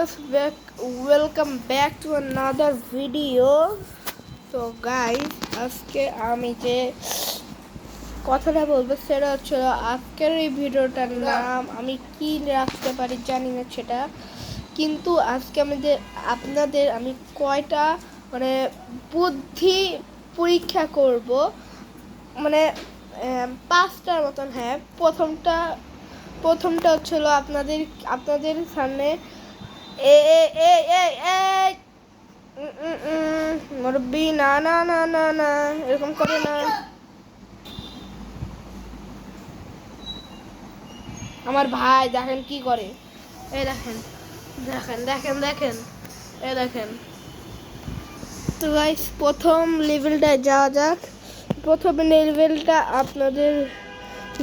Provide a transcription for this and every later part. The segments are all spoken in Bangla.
viewers, welcome back to another video. So guys, আজকে আমি যে কথাটা বলবো সেটা হচ্ছে আজকের এই ভিডিওটার নাম আমি কি রাখতে পারি জানি না সেটা, কিন্তু আজকে আপনাদের আমি কয়টা মানে বুদ্ধি পরীক্ষা করব, মানে 5টার মতন। হ্যাঁ, প্রথমটা হচ্ছিল আপনাদের সামনে মুরব্বি না না না না না এরকম করে না। আমার ভাই দেখেন কি করে, এই দেখেন দেখেন দেখেন দেখেন এই দেখেন। তো গাইস, প্রথম লেভেলটায় যাওয়া যাক। প্রথম লেভেলটা আপনাদের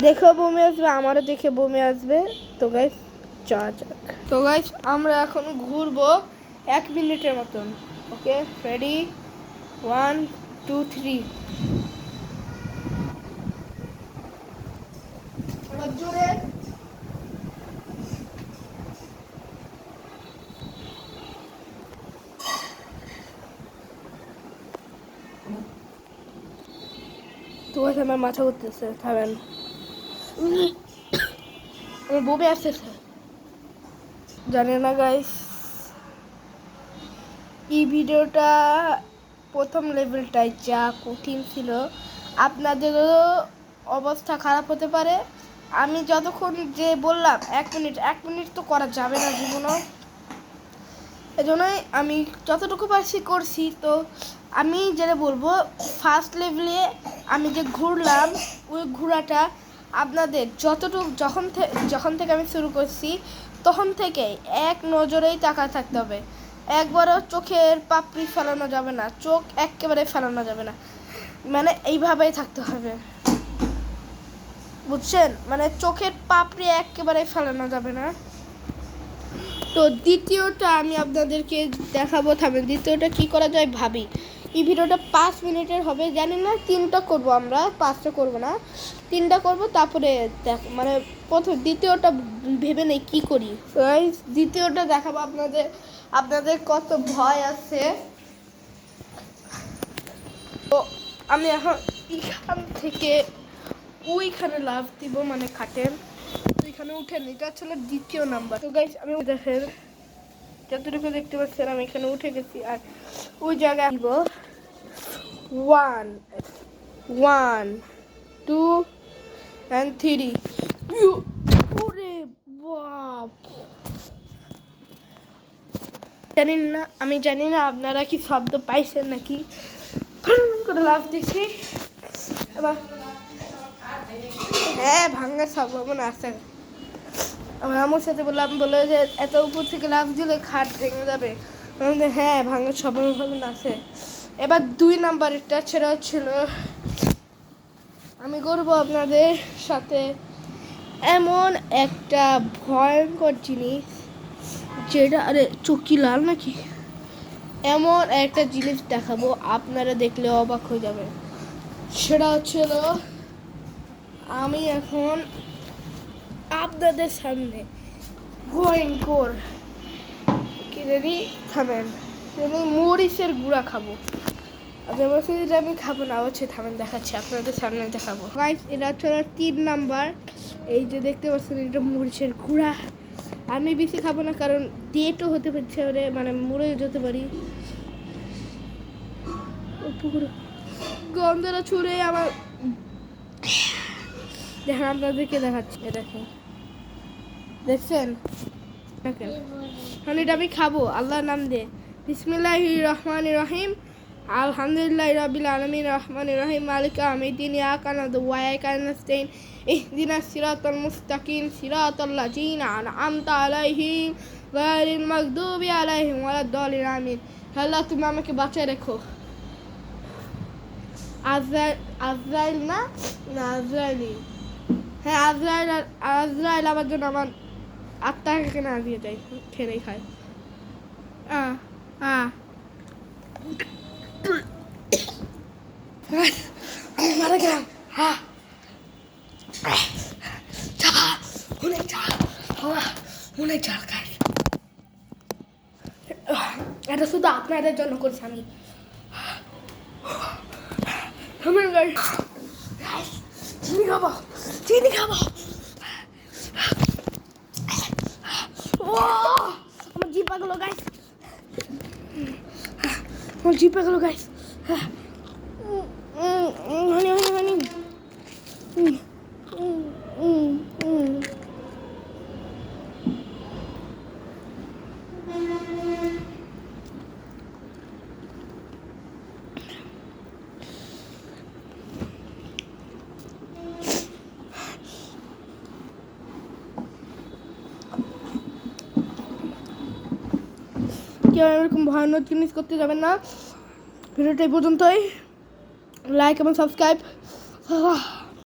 দেখেও বমি আসবে, আমারও দেখে বমি আসবে। তো গাইস যাওয়া যাক। তো গাইস, আমরা এখন ঘুরবো 1 মিনিটের মতন। ওকে, রেডি, 1 2 3। জোরে তো গাইস, আমার মাথা ঘুরতেছে, থামেন, আমার বমি আসতেছে। জানি না গাইস, এই ভিডিওটা প্রথম লেভেলটাই যা কঠিন ছিল, আপনাদেরও অবস্থা খারাপ হতে পারে। আমি যতক্ষণ যে বললাম 1 মিনিট তো করা যাবে না জীবনও, এজন্যই আমি যতটুকু পারছি করছি। তো আমি যেটা বলবো, ফার্স্ট লেভেলে আমি যে ঘুরলাম ওই ঘোরাটা আপনাদের যখন থেকে আমি শুরু করছি তখন থেকে এক নজরেই তাকায় থাকতে হবে। একবারও চোখের পাপড়ি ফেলানো যাবে না, চোখ একেবারে ফেলানো যাবে না, মানে এইভাবেই থাকতে হবে, বুঝছেন? মানে চোখের পাপড়ি একেবারে ফেলানো যাবে না। তো দ্বিতীয়টা আমি আপনাদেরকে দেখাবো, থামেন, দ্বিতীয়টা কি করা যায় ভাবি। এই ভিডিওটা 5 মিনিটের হবে, জানি না 3টা করবো, আমরা 5টা করবো না, 3টা করবো। তারপরে মানে দ্বিতীয়টা ভেবে নেই কি করি। দ্বিতীয়টা দেখাবো আপনাদের কত ভয় আছে। তো আমি এখন এখান থেকে ওইখানে লাফ দিব, মানে খাটেন ওইখানে উঠেন, এটা আসলে দ্বিতীয় নাম্বার। তো গাইস, আমি দেখেন যতটুকু দেখতে পাচ্ছেন আমি এখানে উঠে গেছি, আর ওই জায়গায় দিব 1 2 and 3। ওরে বাপ, আমি জানি না আপনারা কি শব্দ পাইছেন নাকি, করে লাফ দিচ্ছি। এবার হ্যাঁ, ভাঙার সম্ভাবনা আছে। আমার আম্মুর সাথে বললো যে এত উপর থেকে লাফ দিলে খাট ভেঙে যাবে। হ্যাঁ, ভাঙার সম্ভাবনা আছে। এবার 2 নাম্বারটা ছেড়া ছিল, আমি করবো আপনাদের সাথে এমন একটা ভয়ঙ্কর জিনিস যেটা, আরে চোখি লাল নাকি, এমন একটা জিনিস দেখাবো আপনারা দেখলে অবাক হয়ে যাবে। সেটা হচ্ছিল, আমি এখন আপনাদের সামনে ভয়ঙ্কর থামেন, মরিচের গুঁড়া খাবো। যেটা আমি খাবো না, হচ্ছে থামেন দেখাচ্ছি, আপনাদের সামনে দেখাবো। গাইস, এটা হচ্ছে 3 নাম্বার। এই যে দেখতে পাচ্ছেন, এটা মরিচের গুঁড়া। আমি বেশি খাবো না, কারণ ডেটও হতে পারছে, মানে মরে যেতে পারি। গন্ধটা ছুঁড়ে আমার দেখেন, আপনাদেরকে দেখাচ্ছি, দেখেন, দেখছেন? এটা আমি খাবো আল্লাহর নাম দিয়ে। বিসমিল্লাহির রহমানির রহিম, আলহামদুলিল্লাহি রাব্বিল আলামিন, রহমানির রহিম, মালিকা ইয়াউমিদ্দিন, ইয়াকা না'বুদু ওয়া ইয়াকা নাস্তাইন, ইহদিনাস সিরাতাল মুস্তাকিম, সিরাতাল লাযিনা আন'আমতা আলাইহিম গায়রিল মাগদুবি আলাইহিম ওয়ালাদ-দাল্লিন, আমিন। আল্লাহ, তুমি আমাকে বাঁচায় রেখো। আজরাইল না, আজরাইলি, হ্যাঁ আজরাইল আমার জন্য আমার আত্মাকে না দিয়ে যায়, খেলে খায়। আমি মারা গেলাম। অনেক ঝাল খায়। এটা শুধু আপনাদের জন্য করছি আমি। চিনি খাবো, চিনি খাবো। ও আমার জিভ পাগলো গাইস, আমার জিভ পাগলো গাইস। হানি হানি হানি। কেউ এরকম ভয়ানক জিনিস করতে যাবেন না। ভিডিওটা এই পর্যন্তই। লাইক এবং সাবস্ক্রাইব।